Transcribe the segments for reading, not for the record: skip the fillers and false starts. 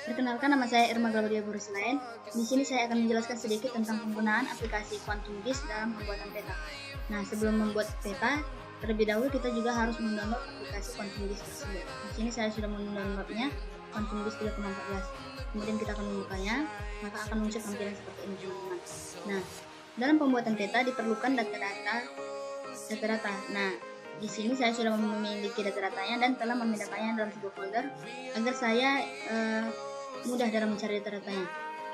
Perkenalkan, nama saya Irma Glabadia Buriselain. Di sini saya akan menjelaskan sedikit tentang penggunaan aplikasi Quantum GIS dalam pembuatan peta. Nah, sebelum membuat peta, terlebih dahulu kita juga harus mendownload aplikasi Quantum GIS tersebut. Di sini saya sudah mendownloadnya, Quantum GIS 3.14. Kemudian kita akan membukanya, maka akan muncul tampilan seperti ini, teman-teman. Nah, dalam pembuatan peta diperlukan data-data. Nah, di sini saya sudah memiliki data-datanya dan telah memindahkannya dalam sebuah folder agar saya mudah dalam mencari data-datanya.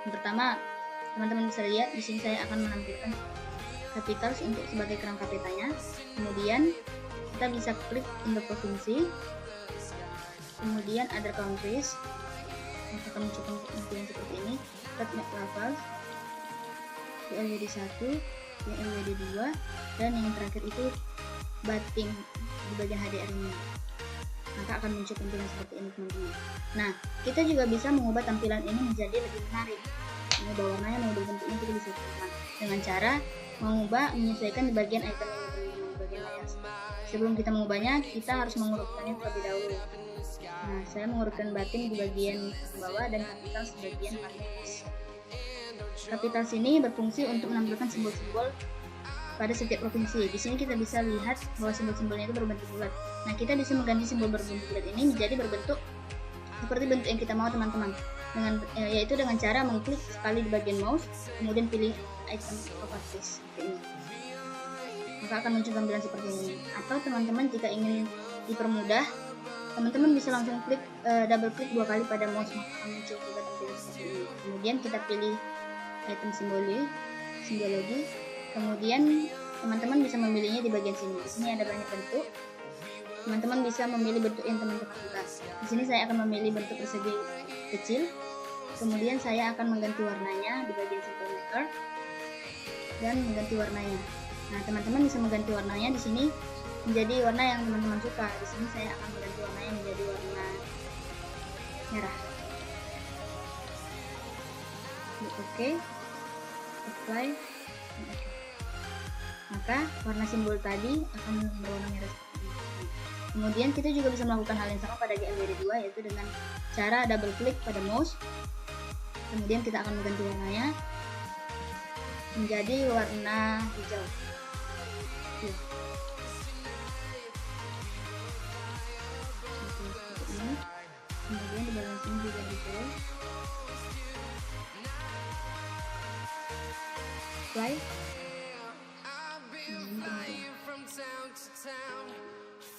Yang pertama, teman-teman bisa lihat di sini saya akan menampilkan capitals untuk sebagai kerangka petanya. Kemudian kita bisa klik Indo provinsi, kemudian other countries, maka akan muncul tampilan seperti ini. Red map levels, LWD 1, LWD 2, dan yang terakhir itu batting di bagian HDR ini. Maka akan muncul tampilan seperti ini, teman-teman. Nah, kita juga bisa mengubah tampilan ini menjadi lebih menarik. Mengubah warnanya, mengubah bentuknya, kita bisa lakukan dengan cara menyesuaikan di bagian item ini, teman-teman, di bagian layar. Sebelum kita mengubahnya, kita harus mengurutkannya terlebih dahulu. Nah, saya mengurutkan batting di bagian bawah dan capital di bagian paling atas. Capital ini berfungsi untuk menampilkan simbol-simbol pada setiap provinsi. Di sini kita bisa lihat bahwa simbol-simbolnya itu berbentuk bulat. Nah, kita bisa mengganti simbol berbentuk bulat ini menjadi berbentuk seperti bentuk yang kita mau, teman-teman. Yaitu dengan cara mengklik sekali di bagian mouse, kemudian pilih item properties seperti ini. Maka akan muncul tampilan seperti ini. Atau teman-teman jika ingin dipermudah, teman-teman bisa langsung double klik 2 kali pada mouse, maka akan muncul juga tampilan seperti ini. Kemudian kita pilih item simbologi. Kemudian teman-teman bisa memilihnya di bagian sini. Di sini ada banyak bentuk. Teman-teman bisa memilih bentuk yang teman-teman suka. Di sini saya akan memilih bentuk persegi kecil. Kemudian saya akan mengganti warnanya di bagian simple maker dan mengganti warnanya. Nah, teman-teman bisa mengganti warnanya di sini menjadi warna yang teman-teman suka. Di sini saya akan mengganti warnanya menjadi warna merah. Klik OK, apply. Maka warna simbol tadi akan berwarna merah seperti ini. Kemudian kita juga bisa melakukan hal yang sama pada GLWD 2, yaitu dengan cara double klik pada mouse. Kemudian kita akan mengganti warnanya menjadi warna hijau. Seperti ini. Kemudian di bagian sini juga hijau. Apply.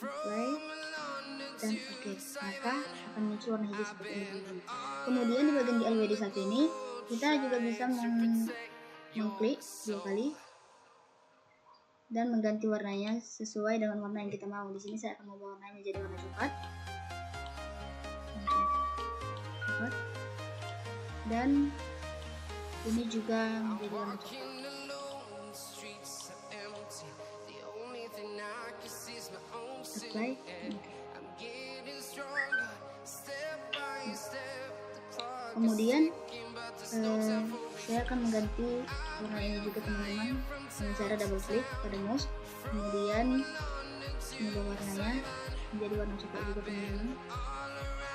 Play dan oke, maka akan muncul warna hijau seperti ini, teman-teman. Kemudian di bagian GLWD 1 ini kita juga bisa mengklik 2 kali dan mengganti warnanya sesuai dengan warna yang kita mau. Di sini saya akan mengubah warnanya menjadi warna coklat. Dan ini juga menjadi warna coklat. Apply. Kemudian saya akan mengganti warna ini juga, teman-teman, dengan cara double klik pada mouse, kemudian mengubah warnanya menjadi warna coklat juga, teman-teman,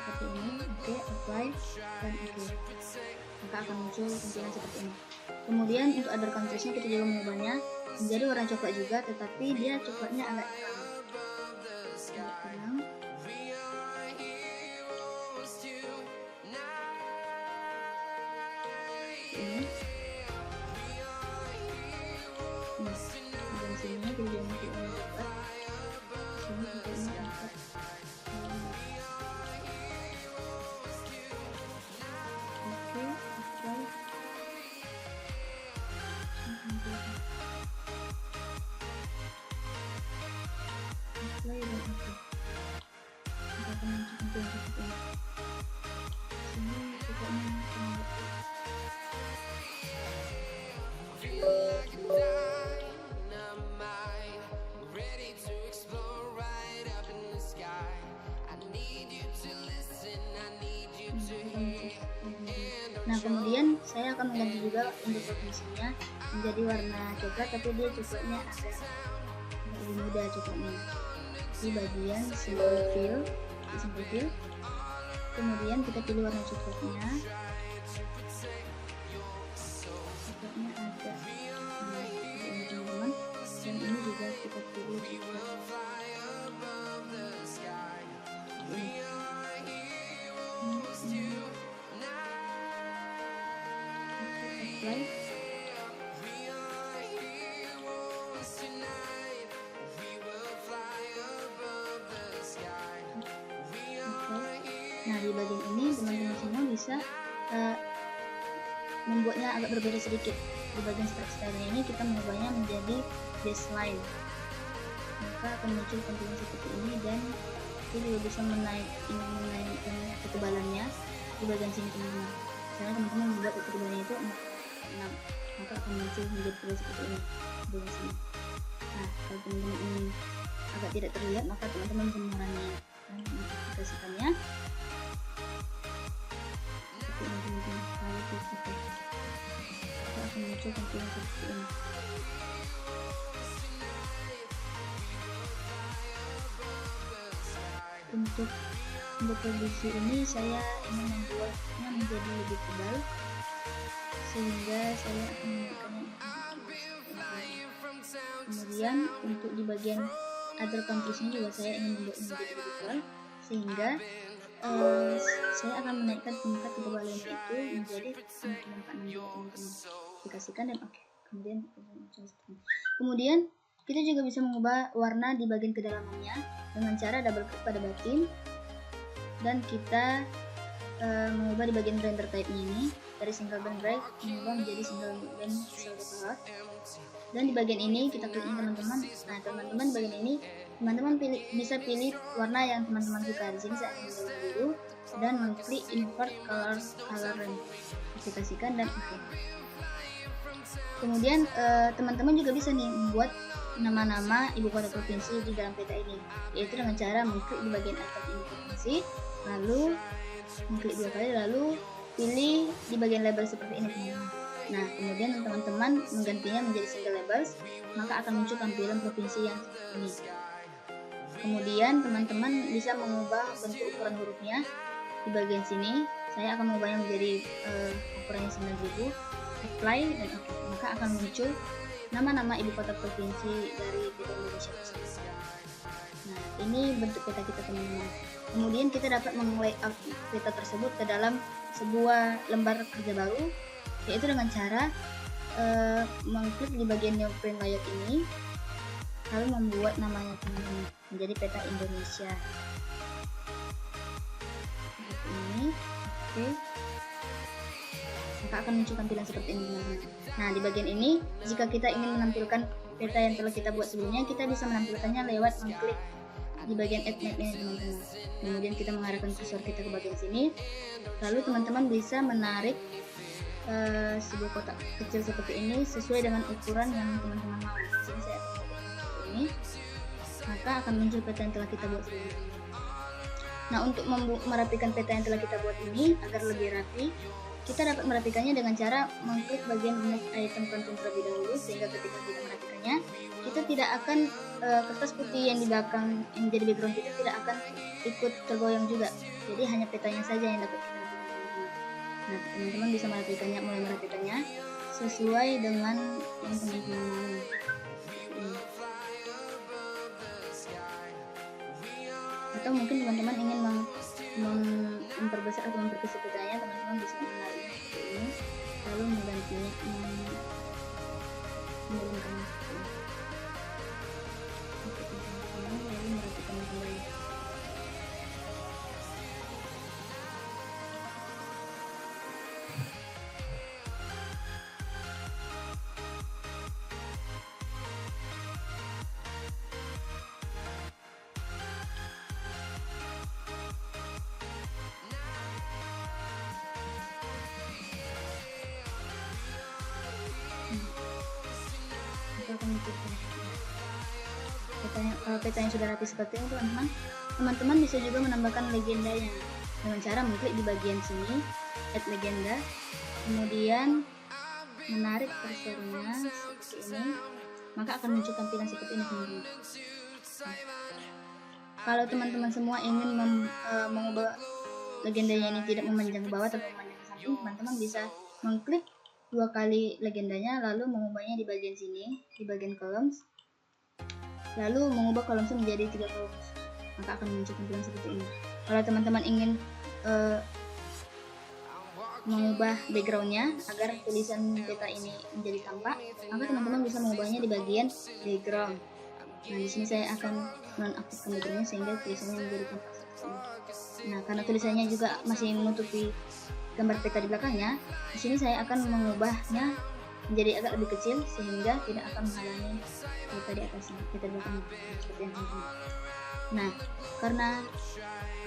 seperti ini. Oke, apply dan oke, maka akan muncul tampilan seperti ini. Kemudian untuk other countries-nya kita juga mengubahnya menjadi warna coklat juga, tetapi dia coklatnya agak terang. Ini. Nah, di sini kita juga masih warna coklat. Sini kita ini angkat. Oke, apply. Apply dan oke. Kita akan muncul tampilan seperti ini. Sini coklatnya sangat. Nah, kemudian saya akan mengganti juga untuk provinsinya menjadi warna coklat, tapi dia coklatnya agak lebih muda coklatnya. Di bagian simple fill, Kemudian kita pilih warna coklatnya ada ini teman-teman, dan ini juga kita pilih apply. Nah, di bagian ini teman-teman semua bisa membuatnya agak berbeda sedikit. Di bagian style ini kita mengubahnya menjadi baseline, maka akan muncul tampilan seperti ini, dan kita juga bisa menaikkan ketebalannya di bagian sini teman-teman. Misalnya teman-teman membuat ketebalannya itu 6, maka akan muncul menjadi tebal seperti ini di bagian sini. Nah, kalau teman-teman ini agak tidak terlihat, maka teman-teman bisa mengurangi dan mengaplikasikannya seperti ini teman-teman. Lalu kita akan muncul tampilan seperti ini. Untuk produksi ini saya ingin membuatnya menjadi lebih tebal, sehingga saya akan menggunakannya. Kemudian untuk di bagian other countries ini juga saya ingin membuatnya menjadi lebih tebal, sehingga saya akan menaikkan tingkat ketebalan itu menjadi 4,6 teman-teman. Dikasihkan dan oke. Kemudian kita juga bisa mengubah warna di bagian kedalamannya dengan cara double klik pada batin, dan kita mengubah di bagian render type-nya ini dari single band bright mengubah menjadi single band solid color. Dan di bagian ini kita klik ini teman-teman. Nah, teman-teman di bagian ini teman-teman bisa pilih warna yang teman-teman suka. Di sini saya akan memilih dulu dan mengklik invert color range, aplikasikan dan oke. Kemudian teman-teman juga bisa nih membuat nama-nama ibu kota provinsi di dalam peta ini, yaitu dengan cara mengklik di bagian icon ibu provinsi, lalu mengklik 2 kali, lalu pilih di bagian label seperti ini teman-teman. Nah, kemudian teman-teman menggantinya menjadi single labels, maka akan muncul tampilan provinsi yang seperti ini. Kemudian teman-teman bisa mengubah bentuk ukuran hurufnya di bagian sini. Saya akan mengubahnya menjadi ukurannya 9000, apply dan oke. Maka akan muncul nama-nama ibu kota provinsi dari Indonesia tersebut. Nah, ini bentuk peta kita teman-teman. Kemudian kita dapat meng-layout peta tersebut ke dalam sebuah lembar kerja baru, yaitu dengan cara mengklik di bagian new print layout ini, lalu membuat namanya teman-teman menjadi peta Indonesia seperti ini. Oke. Maka akan muncul tampilan seperti ini teman-teman. Nah, di bagian ini jika kita ingin menampilkan peta yang telah kita buat sebelumnya, kita bisa menampilkannya lewat mengklik di bagian add map ini teman-teman. Kemudian kita mengarahkan kursor kita ke bagian sini, lalu teman-teman bisa menarik sebuah kotak kecil seperti ini sesuai dengan ukuran yang teman-teman mau. Di sini saya akan buat seperti ini, maka akan muncul peta yang telah kita buat sebelumnya. Nah, untuk merapikan peta yang telah kita buat ini agar lebih rapi, kita dapat merapikannya dengan cara mengklik bagian remove item content terlebih dahulu, sehingga ketika kita merapikannya, kita tidak akan kertas putih yang di belakang yang menjadi background kita tidak akan ikut tergoyang juga. Jadi hanya petanya saja yang dapat kita rapikan teman-teman. Nah, teman-teman bisa mulai merapikannya sesuai dengan yang teman-teman mau. Atau mungkin teman-teman ingin memperbesar atau memperkecil petanya, teman-teman bisa menarik seperti ini, lalu menggantinya menurunkannya seperti ini. Oke, teman-teman, lalu merapikannya kembali. Kalau petanya sudah rapi seperti ini teman-teman bisa juga menambahkan legendanya dengan cara mengklik di bagian sini add legenda, kemudian menarik kursornya seperti ini, maka akan muncul tampilan seperti ini teman-teman. Kalau teman-teman semua ingin mengubah legendanya ini tidak memanjang ke bawah atau memanjang ke samping, teman-teman bisa mengklik 2 kali legendanya, lalu mengubahnya di bagian sini, di bagian columns, lalu mengubah columns menjadi 3 columns, maka akan muncul tampilan seperti ini. Kalau teman-teman ingin mengubah backgroundnya agar tulisan peta ini menjadi tampak, maka teman-teman bisa mengubahnya di bagian background. Nah, di sini saya akan nonaktifkan backgroundnya sehingga tulisannya menjadi tampak seperti ini. Nah, karena tulisannya juga masih menutupi gambar peta di belakangnya, di sini saya akan mengubahnya menjadi agak lebih kecil sehingga tidak akan menghalangi peta di atasnya, peta di belakangnya seperti yang teman-teman. Nah,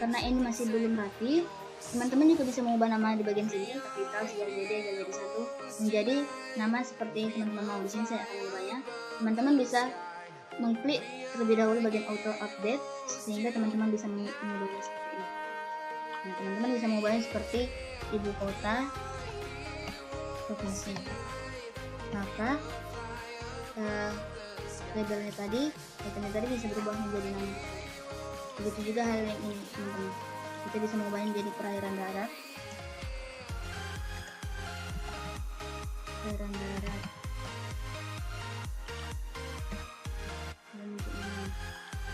karena ini masih belum rapi, teman-teman juga bisa mengubah nama di bagian sini, kapital, jadi 1 menjadi nama seperti teman-teman mau. Di sini saya akan mengubahnya. Teman-teman bisa mengklik terlebih dahulu bagian auto update sehingga teman-teman bisa mengubahnya seperti ini. Nah, teman-teman bisa mengubahnya seperti ibu kota, provinsi. Maka labelnya tadi, itemnya tadi bisa berubah menjadi nama. Begitu juga hal yang ini, teman-teman. Kita bisa mengubahnya menjadi perairan darat.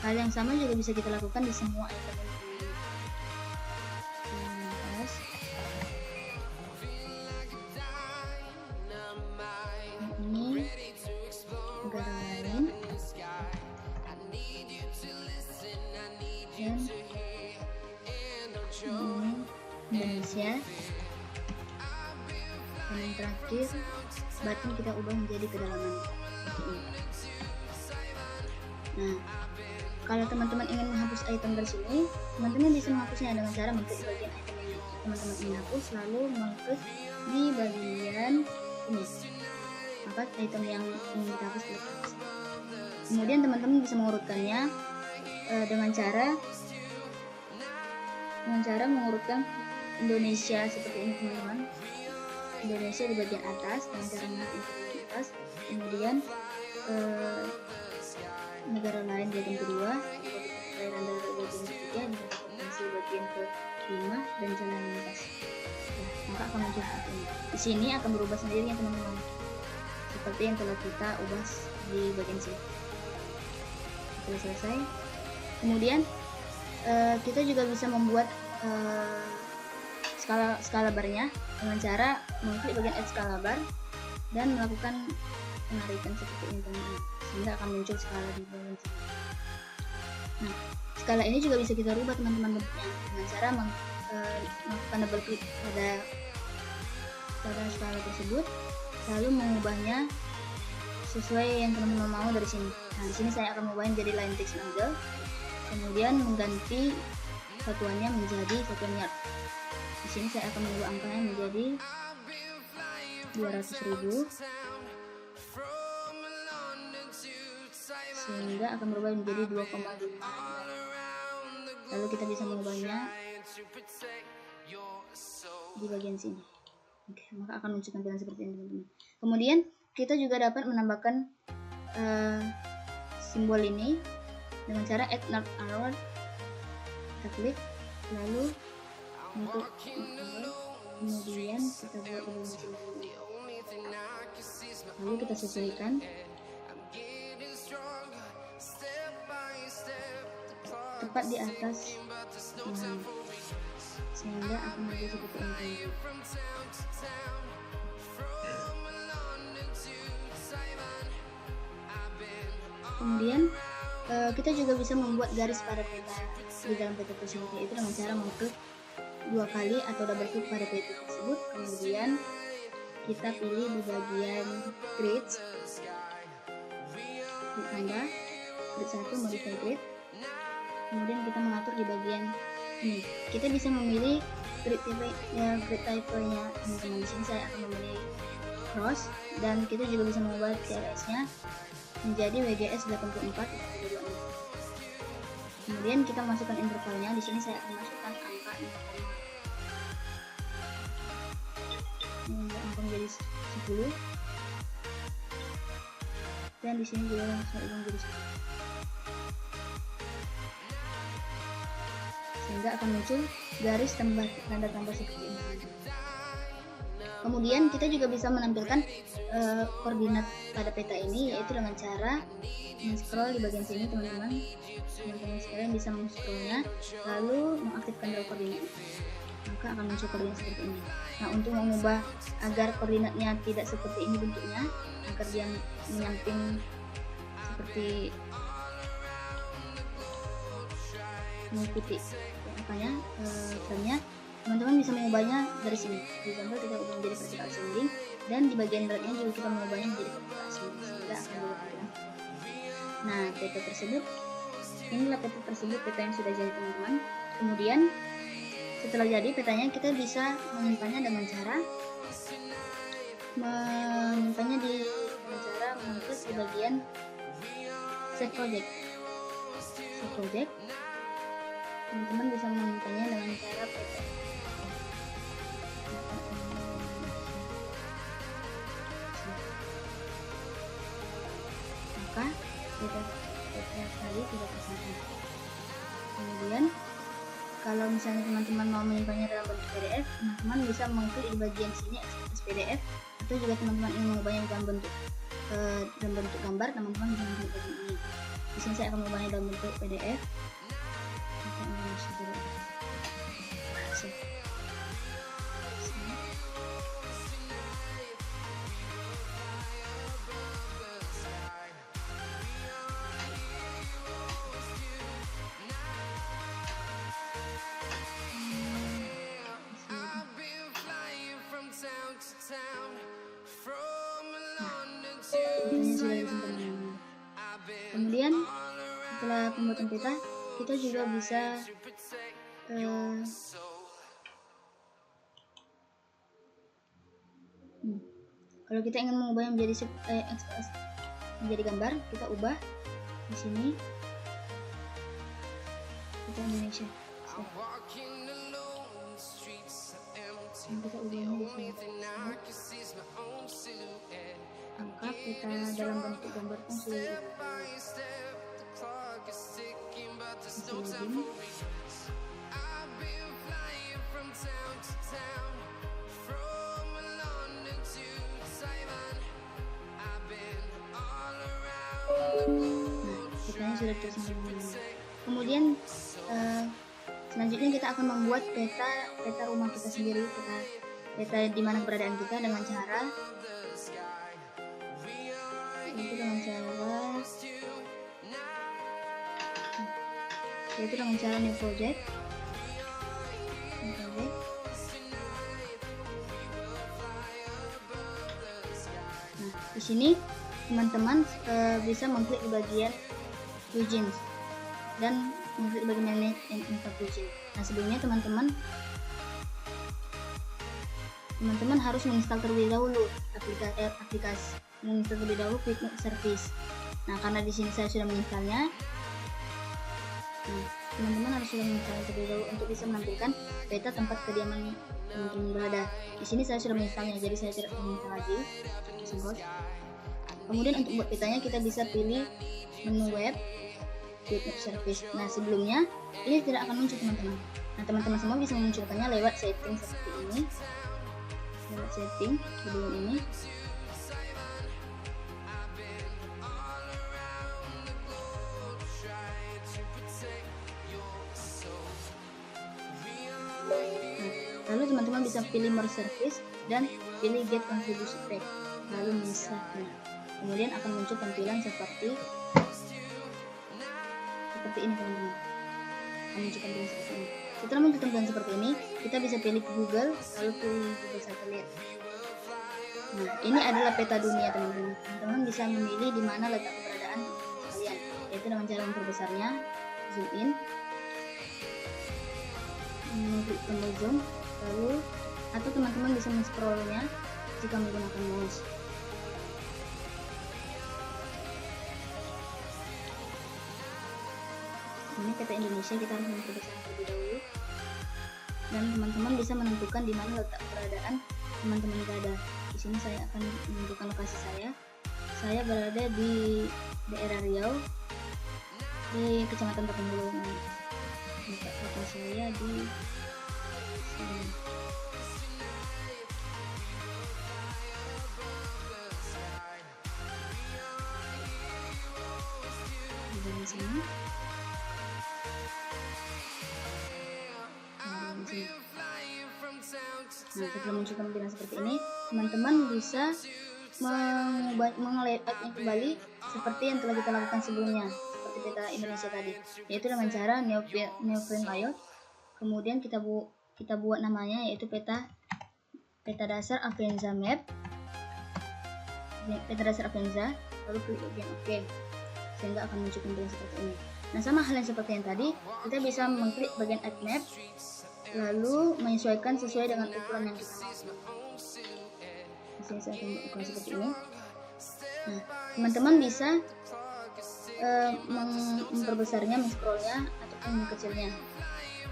Hal yang sama juga bisa kita lakukan di semua item ini. Ini negara lain dan ini Indonesia, dan yang terakhir button kita ubah menjadi kedalaman. Nah, kalau teman-teman ingin menghapus item dari sini, teman-teman bisa menghapusnya dengan cara mengklik bagian item yang teman-teman ingin hapus, lalu mengklik di bagian ini, maka item yang ingin kita hapus dihapus. Kemudian teman-teman bisa mengurutkannya dengan cara mengurutkan Indonesia seperti ini, teman-teman. Indonesia di bagian atas dengan cara mengurutkan di bagian atas, kemudian negara lain di bagian kedua, perairan darat di bagian ketiga, dan provinsi bagian ke-5 dan jalan lintas. Nah, maka akan muncul seperti ini. Di sini akan berubah sendiri ya, teman-teman, seperti yang telah kita ubah di bagian sini. Sudah selesai. Kemudian kita juga bisa membuat skala barnya dengan cara mengklik bagian add skala bar dan melakukan penarikan seperti ini, teman-teman, sehingga akan muncul skala di bagian sini. Nah, skala ini juga bisa kita rubah, teman-teman, bentuknya dengan cara melakukan double klik pada skala tersebut, lalu mengubahnya sesuai yang teman-teman mau dari sini. Nah, di sini saya akan mengubahnya menjadi line text model, kemudian mengganti satuannya menjadi satuan yard. Di sini saya akan mengubah angkanya menjadi 200.000 sehingga akan berubah menjadi 2,5. Lalu kita bisa mengubahnya di bagian sini. Oke, maka akan muncul tampilan seperti ini, teman-teman. Kemudian kita juga dapat menambahkan simbol ini dengan cara add north arrow. Kita klik, lalu untuk kemudian kita buat double simbol ini, lalu kita sesuaikan tepat di atas ini, sehingga akan menjadi seperti ini. Kemudian kita juga bisa membuat garis pada peta di dalam peta tersebut, yaitu dengan cara mengklik 2 kali atau double klik pada peta tersebut, kemudian kita pilih di bagian grid, klik tambah grid 1 modify grid, kemudian kita mengatur di bagian ini. Kita bisa memilih grid type-nya, teman-teman. Di sini saya akan memilih cross, dan kita juga bisa mengubah CRS-nya menjadi WGS 84. Kemudian kita masukkan intervalnya. Di sini saya akan masukkan angka 0, angka menjadi 10, dan di sini juga saya ubah menjadi 10, sehingga sehingga akan muncul garis tanda tambah seperti ini. Kemudian kita juga bisa menampilkan koordinat pada peta ini, yaitu dengan cara scroll di bagian sini. Teman-teman sekalian bisa scrollnya lalu mengaktifkan dialog koordinat, maka akan muncul koordinat seperti ini. Nah, untuk mengubah agar koordinatnya tidak seperti ini bentuknya, agar dia menyamping seperti mengikuti frame-nya, teman-teman bisa mengubahnya dari sini. Di gambar kita ubah menjadi vertical ascending, dan di bagian beratnya juga kita mengubahnya menjadi vertical ascending, sehingga akan berubah. Nah, peta tersebut, inilah peta tersebut, peta yang sudah jadi teman-teman. Kemudian setelah jadi petanya, kita bisa menyimpannya dengan cara mengklik di bagian save project. Teman-teman bisa menyimpannya dengan cara peta. Maka peta tadi tidak tersimpan. Kemudian kalau misalnya teman-teman mau menyimpannya dalam bentuk PDF, teman-teman bisa mengklik di bagian sini eksportasi PDF, atau juga teman-teman ingin mengubahnya dalam bentuk gambar, teman-teman bisa mengklik bagian ini. Di sini saya akan mengubahnya dalam bentuk PDF. Kemudian setelah pembuatan peta, kita juga bisa kalau kita ingin mengubahnya menjadi gambar, kita ubah di sini, kita Indonesia. Kita ubahnya di sini. Angka peta dalam bentuk gambar pun sudah petanya sudah tersimpan. Kemudian selanjutnya kita akan membuat peta rumah kita sendiri, peta di mana keberadaan kita, dengan cara new project. Nah, di sini teman-teman bisa mengklik di bagian plugins dan mengklik di bagian info plugin. Nah, sebelumnya teman-teman harus menginstal terlebih dahulu aplikasi menginstal terlebih dahulu QuickNote Service. Nah, karena di sini saya sudah menginstalnya, teman-teman harus sudah menginstal terlebih dahulu untuk bisa menampilkan peta tempat kediaman teman-teman berada. Di sini saya sudah menginstalnya, jadi saya tidak menginstal lagi. Kemudian untuk buat petanya, kita bisa pilih menu web QuickNote Service. Nah, sebelumnya ini tidak akan muncul teman-teman. Nah, teman-teman semua bisa memunculkannya lewat setting seperti ini. Lewat setting sebelum ini. Lalu teman-teman bisa pilih more service dan pilih get contribution pack, lalu misalnya kemudian akan muncul tampilan seperti ini teman-teman. Setelah muncul tampilan seperti ini, kita bisa pilih Google, lalu pilih Google Satelit. Nah, ini adalah peta dunia teman-teman. Teman-teman bisa memilih di mana letak keberadaan kalian, yaitu dengan cara memperbesarnya, zoom in, mengklik tombol zoom, lalu atau teman-teman bisa men-scrollnya jika menggunakan mouse. Ini peta Indonesia, kita harus memperbesar terlebih dahulu, dan teman-teman bisa menentukan di mana letak keberadaan teman-teman berada. Di sini saya akan menentukan lokasi saya. Saya berada di daerah Riau, di Kecamatan Tapanuli. letak foto saya di sini. Di sini. Nah, setelah muncul tampilan seperti ini, teman-teman bisa meng-layoutnya kembali seperti yang telah kita lakukan sebelumnya, seperti peta Indonesia tadi, yaitu dengan cara neoprint layout. Kemudian kita buat namanya, yaitu peta dasar Avenza map, peta dasar Avenza, lalu klik bagian OK, sehingga akan muncul tampilan seperti ini. Nah, sama hal yang seperti yang tadi, kita bisa mengklik bagian add map, lalu menyesuaikan sesuai dengan ukuran yang kita mau. Saya akan ukuran seperti ini. Nah, teman-teman bisa memperbesarnya, men-scrollnya, ataupun mengkecilnya.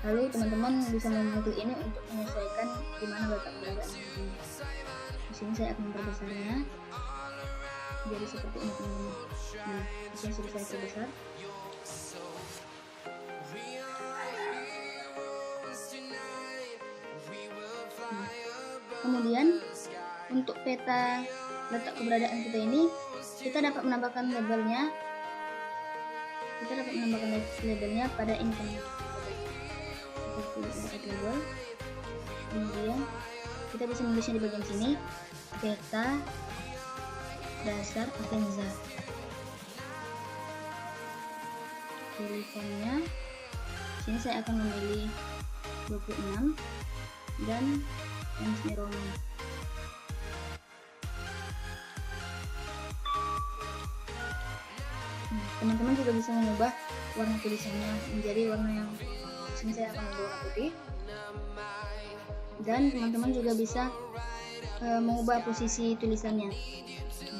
Lalu teman-teman bisa mengklik ini untuk menyesuaikan di mana letak keberadaan ini. Di sini saya akan memperbesarnya jadi seperti ini, teman-teman. Nah, di sini sudah saya perbesar. Kemudian untuk peta letak keberadaan kita ini, kita dapat menambahkan labelnya. Pada ini, seperti label. Kemudian kita bisa menulisnya di bagian sini, peta dasar Avenza. Pilih fontnya. Sini saya akan memilih 26 dan Times New Roman. Teman-teman juga bisa mengubah warna tulisannya menjadi warna yang sini saya akan mengubah warna putih. Dan teman-teman juga bisa mengubah posisi tulisannya,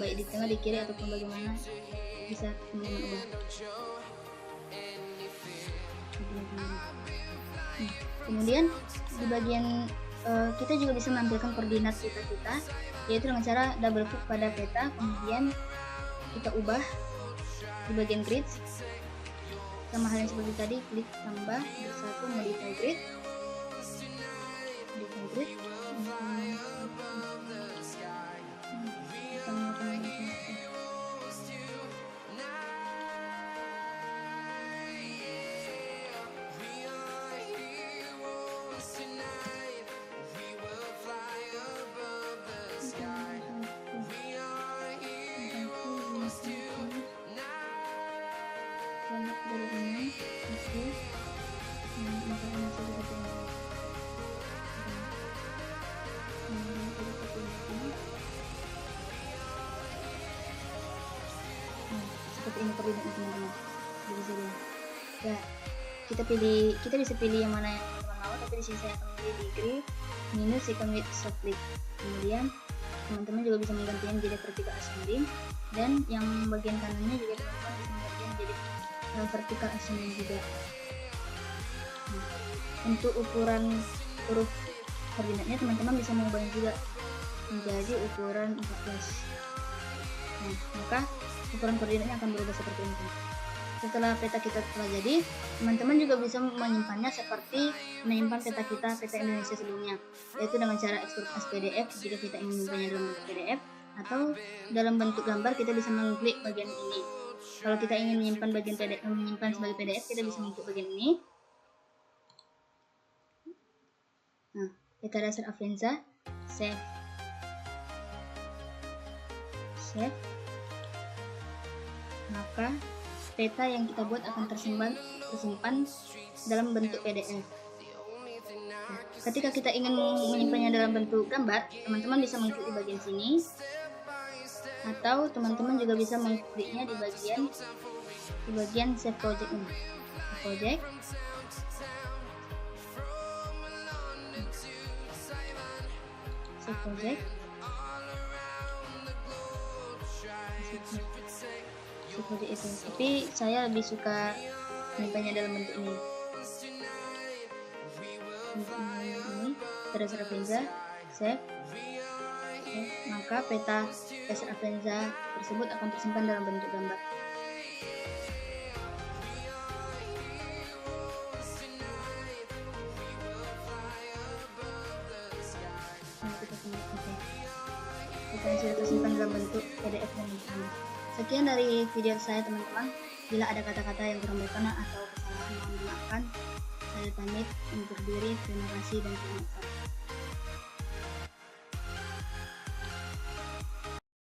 baik di tengah, di kiri, ataupun bagaimana bisa teman-teman ubah. Kemudian di bagian kita juga bisa menampilkan koordinat peta kita, yaitu dengan cara double klik pada peta, kemudian kita ubah di bagian grid, sama halnya seperti tadi, klik tambah bersatu modify grid, seperti ini koordinatnya, teman-teman. Ya, kita bisa pilih yang mana yang teman-teman mau, tapi di sini saya akan pilih degree minus second width soft click. Kemudian teman-teman juga bisa menggantinya jadi vertical ascending, dan yang bagian kanannya juga teman-teman bisa menggantinya jadi vertical ascending juga. Nah, untuk ukuran huruf koordinatnya teman-teman bisa mengubahnya juga menjadi ukuran 14. Nah, maka ukuran koordinatnya akan berubah seperti ini. Setelah peta kita telah jadi, teman-teman juga bisa menyimpannya seperti menyimpan peta Indonesia sebelumnya, yaitu dengan cara ekspor as PDF jika kita ingin menyimpannya dalam bentuk PDF, atau dalam bentuk gambar kita bisa mengklik bagian ini. Kalau kita ingin menyimpan bagian PDF, menyimpan sebagai PDF, kita bisa mengklik bagian ini. Nah, peta dasar Avenza, save. Maka peta yang kita buat akan tersimpan dalam bentuk PDF. Nah, ketika kita ingin menyimpannya dalam bentuk gambar, teman-teman bisa mengklik di bagian sini, atau teman-teman juga bisa mengkliknya di bagian save project ini. Save project. Seperti itu, tapi saya lebih suka menyimpannya dalam bentuk ini. Ini dasar Avenza, save. Maka peta dasar Avenza tersebut akan tersimpan dalam bentuk gambar. Oke. Kita sudah tersimpan dalam bentuk PDF dan dokumen. Sekian dari video saya teman-teman. Bila ada kata-kata yang kurang berkenan atau kesalahan, mohon dimaafkan. Saya pamit undur diri. Terima kasih dan selamat.